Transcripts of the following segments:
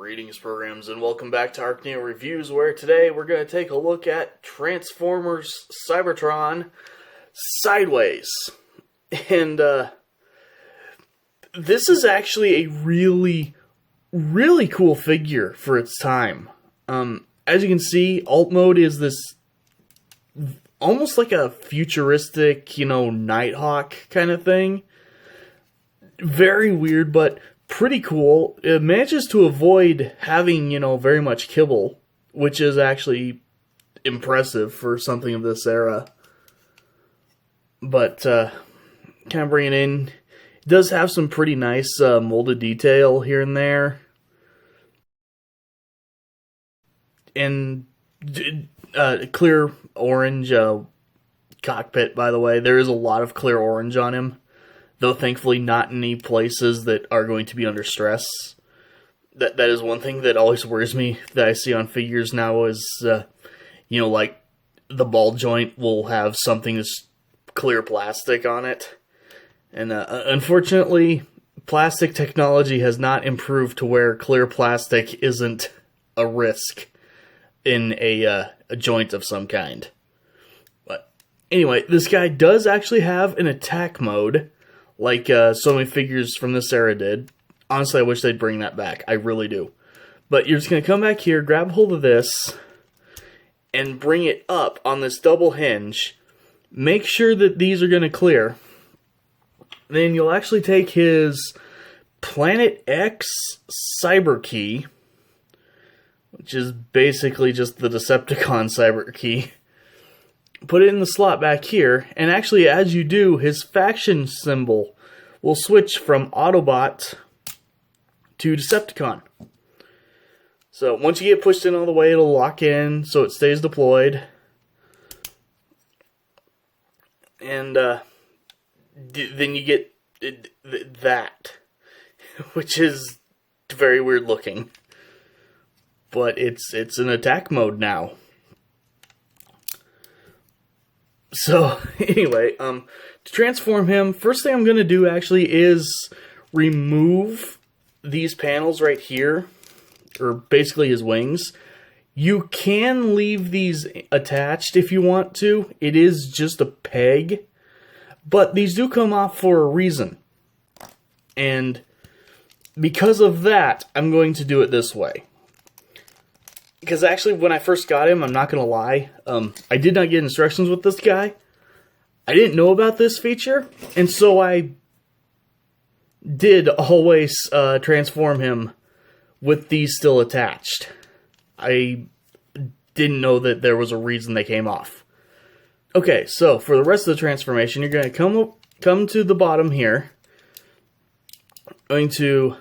Greetings, programs, and welcome back to ArcNeo Reviews, where today we're going to take a look at Transformers Cybertron Sideways. And this is actually a really cool figure for its time. As you can see, alt mode is this almost like a futuristic, Nighthawk kind of thing. Very weird, but pretty cool. It manages to avoid having, very much kibble, which is actually impressive for something of this era. But, kind of bringing it in, it does have some pretty nice molded detail here and there. And clear orange cockpit, by the way. There is a lot of clear orange on him. Though thankfully not in any places that are going to be under stress. That is one thing that always worries me that I see on figures now is, like the ball joint will have something that's clear plastic on it. And unfortunately, plastic technology has not improved to where clear plastic isn't a risk in a joint of some kind. But anyway, this guy does actually have an attack mode, like so many figures from this era did. Honestly, I wish they'd bring that back. I really do. But you're just going to come back here, grab hold of this, and bring it up on this double hinge. Make sure that these are going to clear. Then you'll actually take his Planet X Cyber Key, which is basically just the Decepticon Cyber Key. Put it in the slot back here, and actually as you do, his faction symbol will switch from Autobot to Decepticon. So once you get pushed in all the way, it'll lock in so it stays deployed. And then you get that, which is very weird looking. But it's an attack mode now. So, anyway, to transform him, first thing I'm going to do actually is remove these panels right here, or basically his wings. You can leave these attached if you want to. It is just a peg, but these do come off for a reason. And because of that, I'm going to do it this way. Because actually, when I first got him, I'm not going to lie, I did not get instructions with this guy. I didn't know about this feature, and so I did always transform him with these still attached. I didn't know that there was a reason they came off. Okay, so for the rest of the transformation, you're going to come to the bottom here. Going to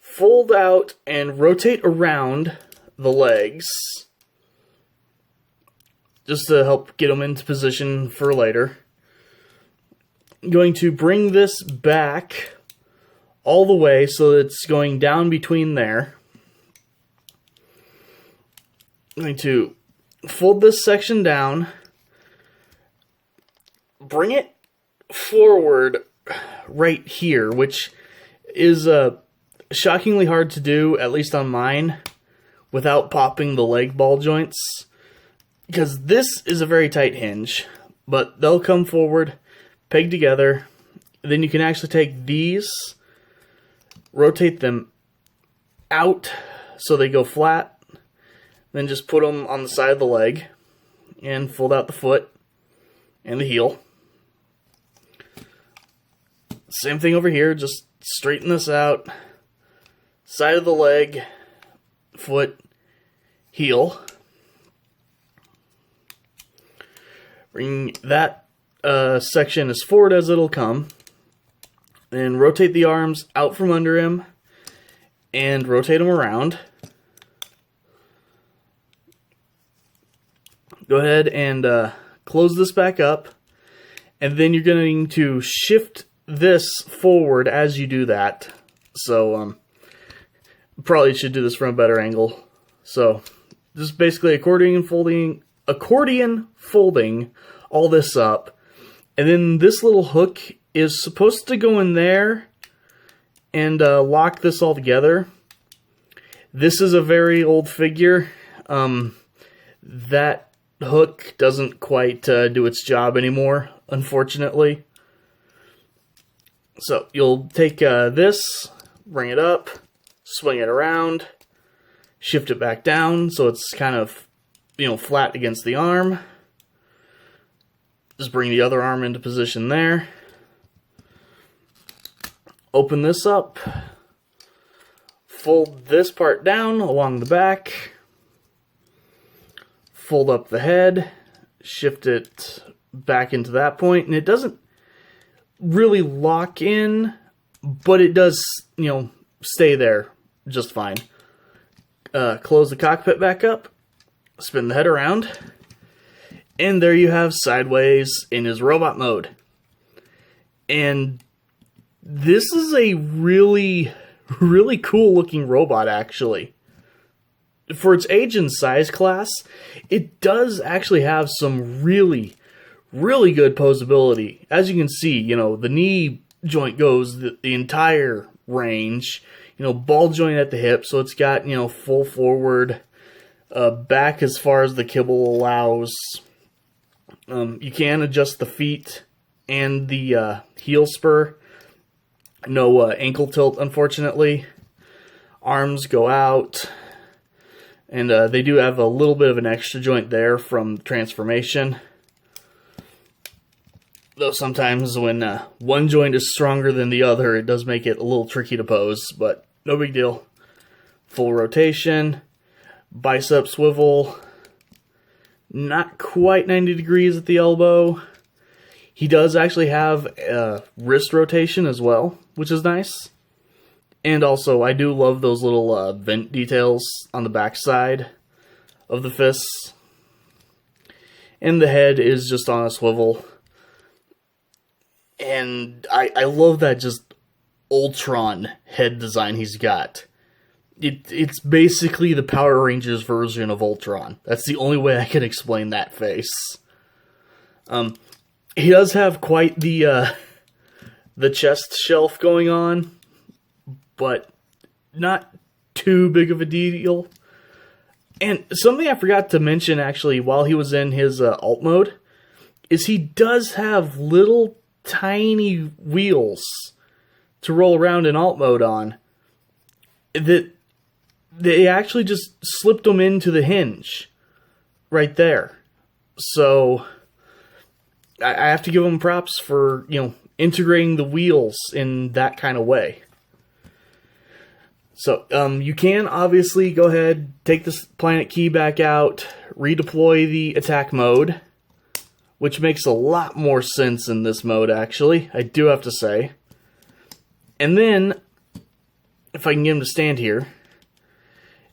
fold out and rotate around the legs, just to help get them into position for later. I'm going to bring this back all the way so that it's going down between there. I'm going to fold this section down, bring it forward right here, which is shockingly hard to do, at least on mine, without popping the leg ball joints, because this is a very tight hinge, but they'll come forward, peg together. Then you can actually take these, rotate them out so they go flat, then just put them on the side of the leg, and fold out the foot and the heel. Same thing over here, just straighten this out, side of the leg, foot, heel. Bring that section as forward as it'll come. Then rotate the arms out from under him and rotate them around. Go ahead and close this back up. And then you're going to shift this forward as you do that. So, probably should do this from a better angle. So, just basically accordion folding all this up. And then this little hook is supposed to go in there and lock this all together. This is a very old figure. That hook doesn't quite do its job anymore, unfortunately. So you'll take this, bring it up, swing it around, shift it back down so it's kind of, flat against the arm. Just bring the other arm into position there. Open this up. Fold this part down along the back. Fold up the head. Shift it back into that point. And it doesn't really lock in, but it does, stay there just fine. Close the cockpit back up. Spin the head around. And there you have Sideways in his robot mode. And this is a really, really cool looking robot, actually. For its age and size class, it does actually have some really, really good posability. As you can see, the knee joint goes the entire range. Ball joint at the hip, so it's got, full forward, back as far as the kibble allows. You can adjust the feet and the heel spur. No ankle tilt, unfortunately. Arms go out. And they do have a little bit of an extra joint there from transformation. Though sometimes when one joint is stronger than the other, it does make it a little tricky to pose, but no big deal. Full rotation, bicep swivel, not quite 90 degrees at the elbow. He does actually have wrist rotation as well, which is nice. And also, I do love those little vent details on the backside of the fists. And the head is just on a swivel. And I love that just Ultron head design he's got. It's basically the Power Rangers version of Ultron. That's the only way I can explain that face. He does have quite the chest shelf going on, but not too big of a deal. And something I forgot to mention, actually, while he was in his alt mode, is he does have little tiny wheels to roll around in alt mode on. That they actually just slipped them into the hinge right there. So I have to give him props for, integrating the wheels in that kind of way. So, you can obviously go ahead, take this planet key back out, redeploy the attack mode, which makes a lot more sense in this mode, actually, I do have to say. And then, if I can get him to stand here,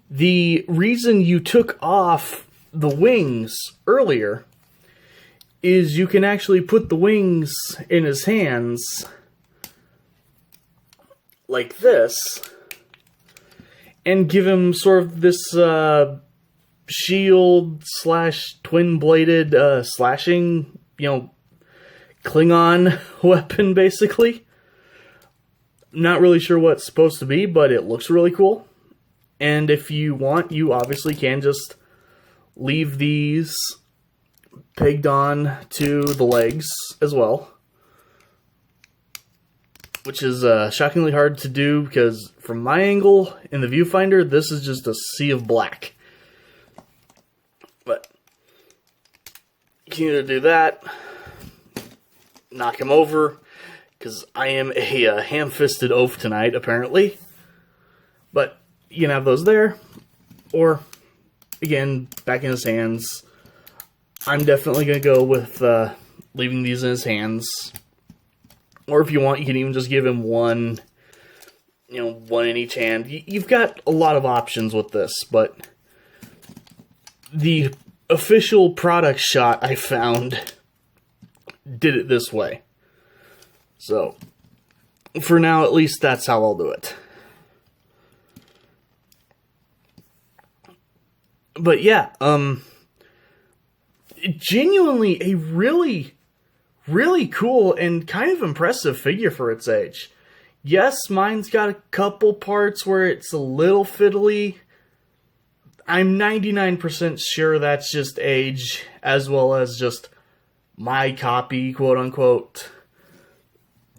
the reason you took off the wings earlier is you can actually put the wings in his hands like this, and give him sort of this shield / twin-bladed slashing, Klingon weapon, basically. Not really sure what it's supposed to be, but it looks really cool. And if you want, you obviously can just leave these pegged on to the legs as well. Which is shockingly hard to do because from my angle in the viewfinder, this is just a sea of black. But you can either do that, knock him over, because I am a ham-fisted oaf tonight, apparently. But you can have those there, or, again, back in his hands. I'm definitely going to go with leaving these in his hands. Or if you want, you can even just give him one, one in each hand. You've got a lot of options with this, but the official product shot I found did it this way. So, for now, at least that's how I'll do it. But yeah, genuinely a really, really cool and kind of impressive figure for its age. Yes, mine's got a couple parts where it's a little fiddly, I'm 99% sure that's just age, as well as just my copy, quote unquote.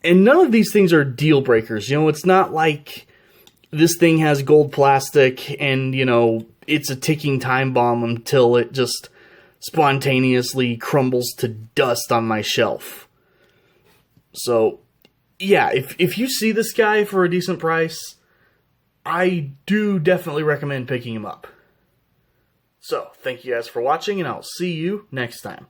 And none of these things are deal breakers. You know, it's not like this thing has gold plastic and, you know, it's a ticking time bomb until it just spontaneously crumbles to dust on my shelf. So, yeah, if you see this guy for a decent price, I do definitely recommend picking him up. So, thank you guys for watching, and I'll see you next time.